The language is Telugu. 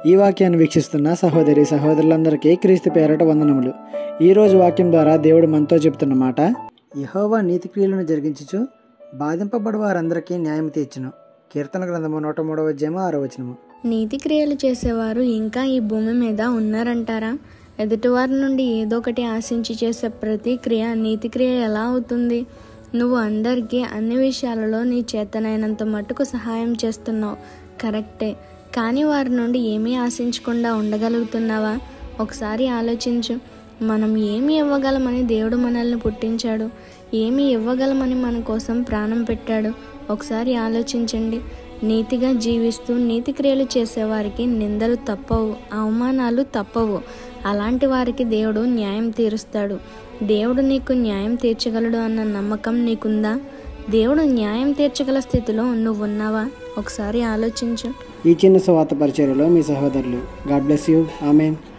ఈ వాక్యాన్ని వీక్షిస్తున్న సహోదరి సహోదరులందరికీ క్రీస్తు పేరట వందనములు. ఈరోజు వాక్యం ద్వారా దేవుడు మనతో చెప్తున్న మాట, యెహోవా నీతిక్రియలను జరిగించుచు బాధింపబడు వారందరికీ న్యాయం తీర్చును. కీర్తన గ్రంథము 103:6. నీతి క్రియలు చేసేవారు ఇంకా ఈ భూమి మీద ఉన్నారంటారా? ఎదుటివారి నుండి ఏదో ఒకటి ఆశించి చేసే ప్రతి క్రియ నీతి క్రియ ఎలా అవుతుంది? నువ్వు అందరికీ అన్ని విషయాలలో నీ చేతనైనంత మట్టుకు సహాయం చేస్తున్నావు, కరెక్టే. కానీ వారి నుండి ఏమీ ఆశించకుండా ఉండగలుగుతున్నావా? ఒకసారి ఆలోచించు. మనం ఏమి ఇవ్వగలమని దేవుడు మనల్ని పుట్టించాడు, ఏమి ఇవ్వగలమని మన కోసం ప్రాణం పెట్టాడు. ఒకసారి ఆలోచించండి. నీతిగా జీవిస్తూ నీతి క్రియలు చేసేవారికి నిందలు తప్పవు, అవమానాలు తప్పవు. అలాంటి వారికి దేవుడు న్యాయం తీరుస్తాడు. దేవుడు నీకు న్యాయం తీర్చగలడు అన్న నమ్మకం నీకుందా? దేవుడు న్యాయం తీర్చగల స్థితిలో నువ్వున్నావా? ఒకసారి ఆలోచించు. ఈ చిన్న సువార్త పరిచర్యలో మీ సహోదరులు. God bless you. ఆమేన్.